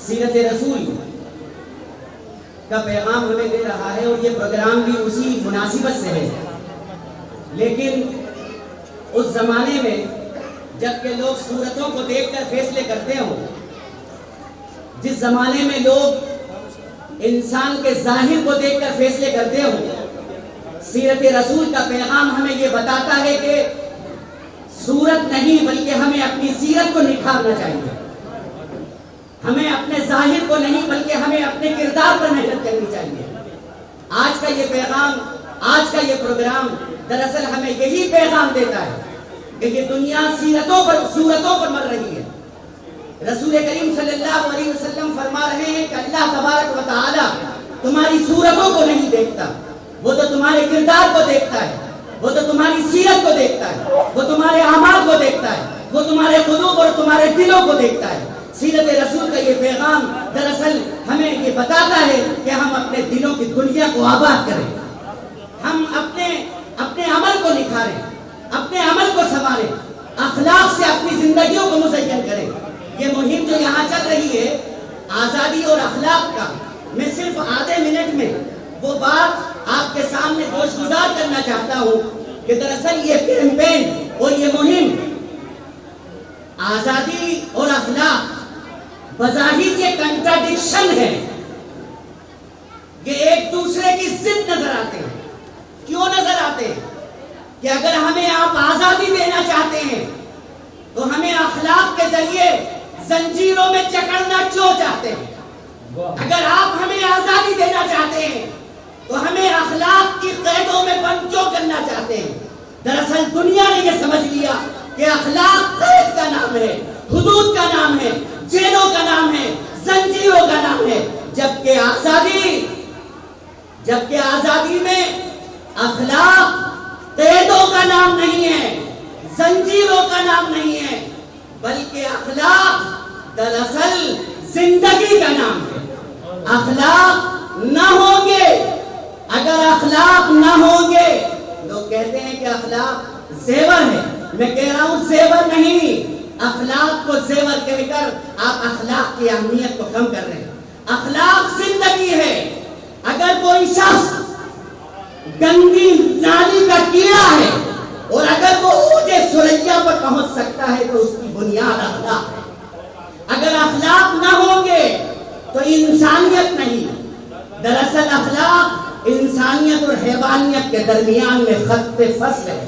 سیرت رسول کا پیغام ہمیں دے رہا ہے، اور یہ پروگرام بھی اسی مناسبت سے ہے۔ لیکن اس زمانے میں جب کہ لوگ صورتوں کو دیکھ کر فیصلے کرتے ہوں، جس زمانے میں لوگ انسان کے ظاہر کو دیکھ کر فیصلے کرتے ہوں، سیرت رسول کا پیغام ہمیں یہ بتاتا ہے کہ صورت نہیں بلکہ ہمیں اپنی سیرت کو نکھارنا چاہیے، ہمیں اپنے ظاہر کو نہیں بلکہ ہمیں اپنے کردار پر محنت کرنی چاہیے۔ آج کا یہ پیغام، آج کا یہ پروگرام دراصل ہمیں یہی پیغام دیتا ہے کہ یہ دنیا صورتوں پر مر رہی ہے۔ رسول کریم صلی اللہ علیہ وسلم فرما رہے ہیں کہ اللہ تبارک و تعالی تمہاری صورتوں کو نہیں دیکھتا، وہ تو تمہارے کردار کو دیکھتا ہے، وہ تو تمہاری سیرت کو دیکھتا ہے، وہ تمہارے اعمال کو دیکھتا ہے، وہ تمہارے قلوب اور تمہارے دلوں کو دیکھتا ہے۔ سیرت رسول کا یہ پیغام دراصل ہمیں یہ بتاتا ہے کہ ہم اپنے دلوں کی دنیا کو آباد کریں، ہم اپنے عمل کو نکھاریں، اپنے عمل کو سنواریں، اخلاق سے اپنی زندگیوں کو مزین کریں۔ یہ مہم جو یہاں چل رہی ہے آزادی اور اخلاق کا، میں صرف آدھے منٹ میں وہ بات آپ کے سامنے گوشگزار کرنا چاہتا ہوں کہ دراصل یہ کیمپین اور یہ مہم آزادی اور اخلاق بظاہر یہ کنٹراڈکشن ہے، یہ ایک دوسرے کی ضد نظر آتے ہیں۔ کیوں نظر آتے ہیں؟ کہ اگر ہمیں آپ آزادی دینا چاہتے ہیں تو ہمیں اخلاق کے ذریعے زنجیروں میں جکڑنا کیوں چاہتے ہیں؟ اگر آپ ہمیں آزادی دینا چاہتے ہیں تو ہمیں اخلاق کی قیدوں میں بند کیوں کرنا چاہتے ہیں؟ دراصل دنیا نے یہ سمجھ لیا کہ اخلاق قید کا نام ہے، حدود کا نام ہے، جیلوں کا نام ہے، زنجیروں کا نام ہے، جبکہ آزادی میں اخلاق قیدوں کا نام نہیں ہے، زنجیروں کا نام نہیں ہے، بلکہ اخلاق دراصل زندگی کا نام ہے۔ اخلاق نہ ہوں گے، اگر اخلاق نہ ہوں گے، لوگ کہتے ہیں کہ اخلاق زیور ہے، میں کہہ رہا ہوں زیور نہیں، اخلاق کو زیور کہہ کر آپ اخلاق کی اہمیت کو کم کر رہے ہیں۔ اخلاق زندگی ہے۔ اگر کوئی شخص گندی نالی کا کیڑا ہے اور اگر وہ اوج ثریا پر پہنچ سکتا ہے تو اس کی بنیاد اخلاق ہے۔ اگر اخلاق نہ ہوں گے تو انسانیت نہیں۔ دراصل اخلاق انسانیت اور حیوانیت کے درمیان میں خط فصل ہے۔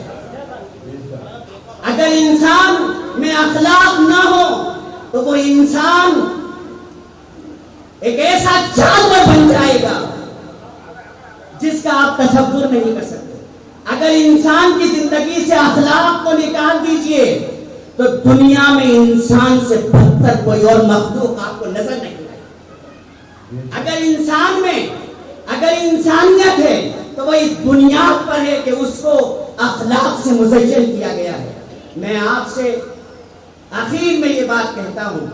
اگر انسان میں اخلاق نہ ہو تو وہ انسان ایک ایسا جانور بن جائے گا جس کا آپ تصور نہیں کر سکتے۔ اگر انسان کی زندگی سے اخلاق کو نکال دیجئے تو دنیا میں انسان سے بدتر کوئی اور مخلوق آپ کو نظر نہیں آئے۔ اگر انسان میں اگر انسانیت ہے تو وہ اس بنیاد پر ہے کہ اس کو اخلاق سے مزین کیا گیا ہے۔ میں آپ سے آخر میں یہ بات کہتا ہوں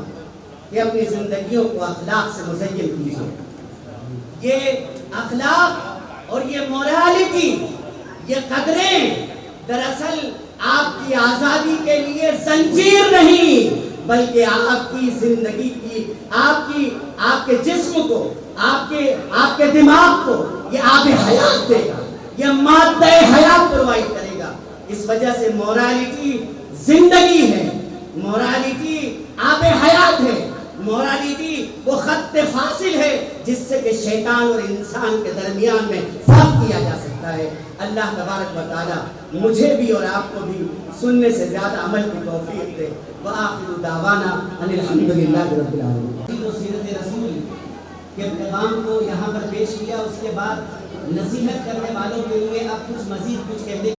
کہ اپنی زندگیوں کو اخلاق سے مزین کیجیے۔ یہ اخلاق اور یہ مورالیٹی، یہ قدریں دراصل آپ کی آزادی کے لیے زنجیر نہیں بلکہ آپ کی زندگی کی، آپ کے جسم کو، آپ کے دماغ کو یہ آب حیات دے گا، یہ مادہ حیات پرووائڈ کرے گا۔ اس وجہ سے مورالیٹی زندگی ہے، مورالیٹی آب حیات ہے، مورالیٹی وہ خط فاصل ہے جس سے کہ شیطان اور انسان کے درمیان میں فرق کیا جا سکتا ہے۔ اللہ تبارک و تعالی مجھے بھی اور آپ کو بھی سننے سے زیادہ عمل کی توفیق دے۔ وآخر دعوانا ان الحمدللہ رب العالمین۔ سیرت رسول کے پیغام کو یہاں پر پیش کیا، اس کے بعد نصیحت کرنے والوں کے لیے اب کچھ مزید کچھ کہنے